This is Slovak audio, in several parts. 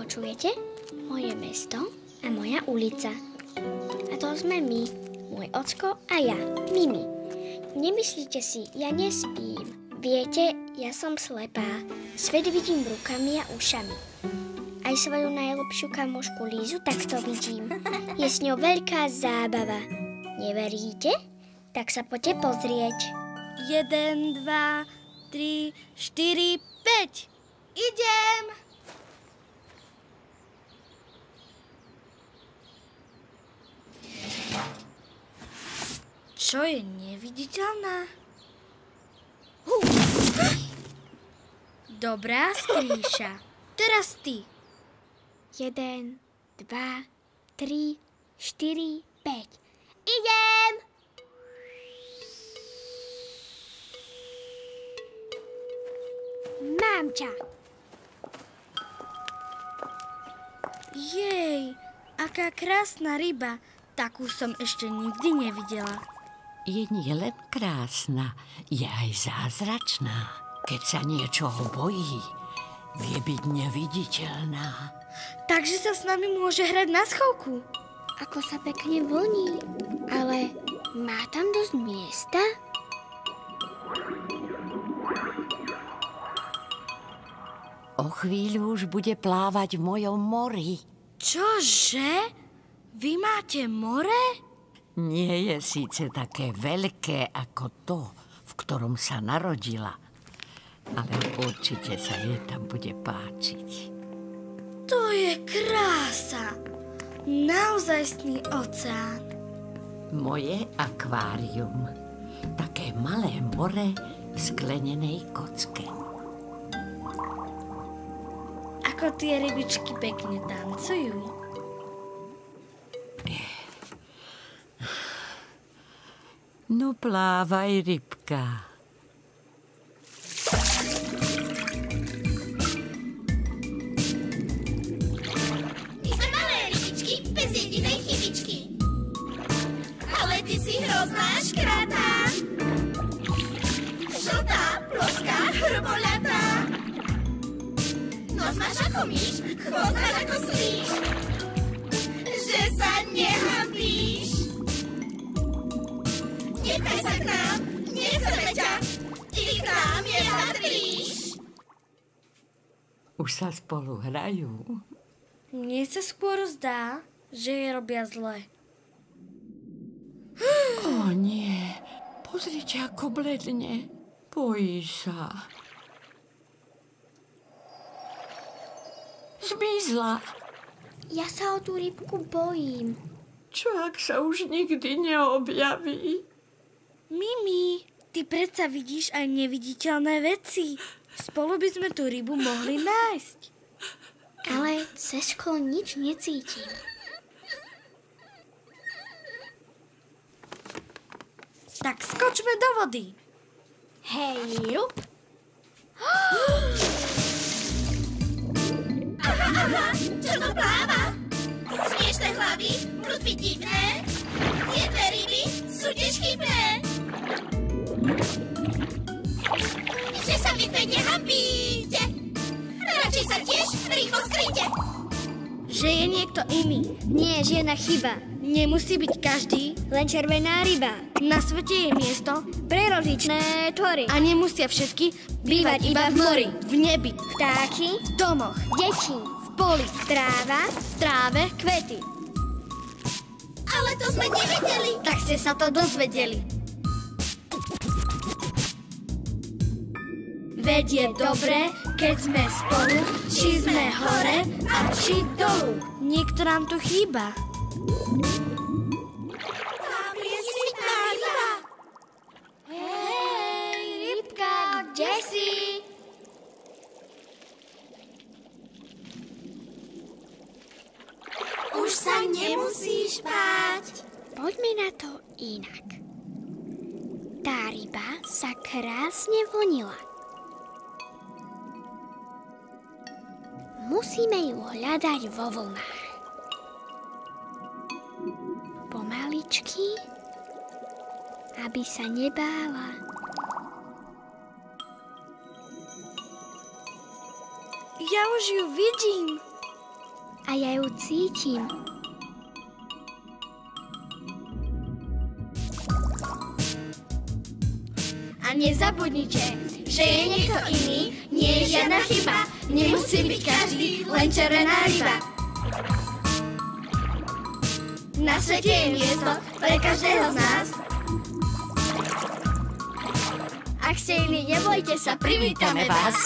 Počujete? Moje mesto a moja ulica. A to sme my, môj ocko a ja, Mimi. Nemyslíte si, ja nespím. Viete, ja som slepá. Svet vidím rukami a ušami. Aj svoju najlepšiu kamošku Lízu takto vidím. Je s ňou veľká zábava. Neveríte? Tak sa poďte pozrieť. 1, 2, 3, 4, 5. Idem! Čo je neviditeľná? Dobrá, Skrýša. Teraz ty. 1, 2, 3, 4, 5. Idem! Mám ťa. Jej, aká krásna ryba. Takú som ešte nikdy nevidela. Je nielen krásna, je aj zázračná. Keď sa niečoho bojí, vie byť neviditeľná. Takže sa s nami môže hrať na schovku. Ako sa pekne vlní. Ale má tam dosť miesta? O chvíľu už bude plávať v mojom mori. Čože? Vy máte more? Nie je síce také veľké ako to, v ktorom sa narodila, ale určite sa jej tam bude páčiť. To je krása. Naozajstný oceán. Moje akvárium. Také malé more v sklenenej kocke. Ako tie rybičky pekne tancujú. No plávaj, rybka. My sme malé rybičky bez jedinej chybičky. Ale ty si hrozná škratá. Žltá, ploská, hrboľatá. Nos máš ako myš, chvost máš ako slíš. Že sa nehambíš. Nepchaj sa k nám, nechceme ťa, ty k nám nepatríš. Už sa spolu hrajú. Mne sa skôr zdá, že jej robia zle. O nie, pozrite, ako bledne. Bojí sa. Zmizla. Ja sa o tú rybku bojím. Čo ak sa už nikdy neobjaví? Mimi, ty predsa vidíš aj neviditeľné veci. Spolu by sme tú rybu mohli nájsť. Ale cez šklo nič necítim. Tak skočme do vody. Hej, jup. Aha, čo to pláva? Smiešné hlavy, mŕtvy divné. Tie dve ryby sú tiež chybné. Že sa vy dve nehambíte. Radšej sa tiež rýchlo skryte. Že je niekto iný. Nie, žiadna chyba. Nemusí byť každý. Len červená ryba. Na svete je miesto Pre rozličné tvory. a nemusia všetky bývať iba v mori, v nebi, Vtáky, v domoch, deti, v poli, tráva, v tráve. kvety. Ale to sme nevedeli. Tak ste sa to dozvedeli. Veď je dobre, keď sme spolu, či sme hore a či dolu. Niekto nám tu chýba. Tam je svitná ryba. Hej, rybka, kde si? Už sa nemusíš báť. Poďme na to inak. Tá ryba sa krásne vlnila. Musíme ju hľadať vo vlnách. Pomaličky, aby sa nebála. Ja už ju vidím. A ja ju cítim. A nezabudnite, že je niekto iný, nie je žiadna chyba. Nemusí byť každý len červená ryba. Na svete je miesto pre každého z nás. Ak ste iní, nebojte sa, privítame vás.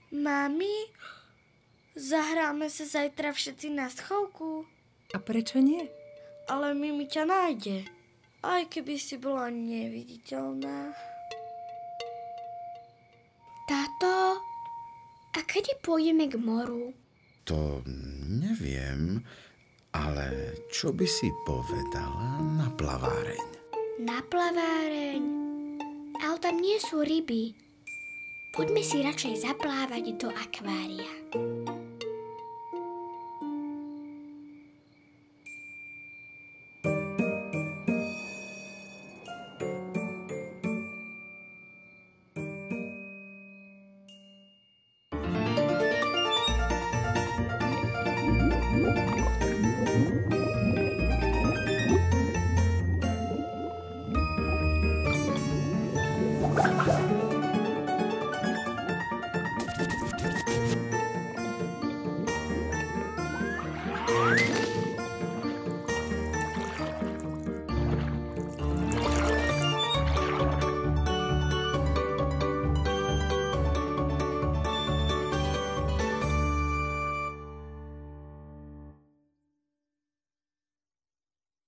Mami, zahráme sa zajtra všetci na schovku. A prečo nie? Ale Mimi ťa nájde. Aj keby si bola neviditeľná. Táto, a kedy pôjdeme k moru? To neviem, ale čo by si povedala na plaváreň? Na plaváreň? Ale tam nie sú ryby. Poďme si radšej zaplávať do akvária.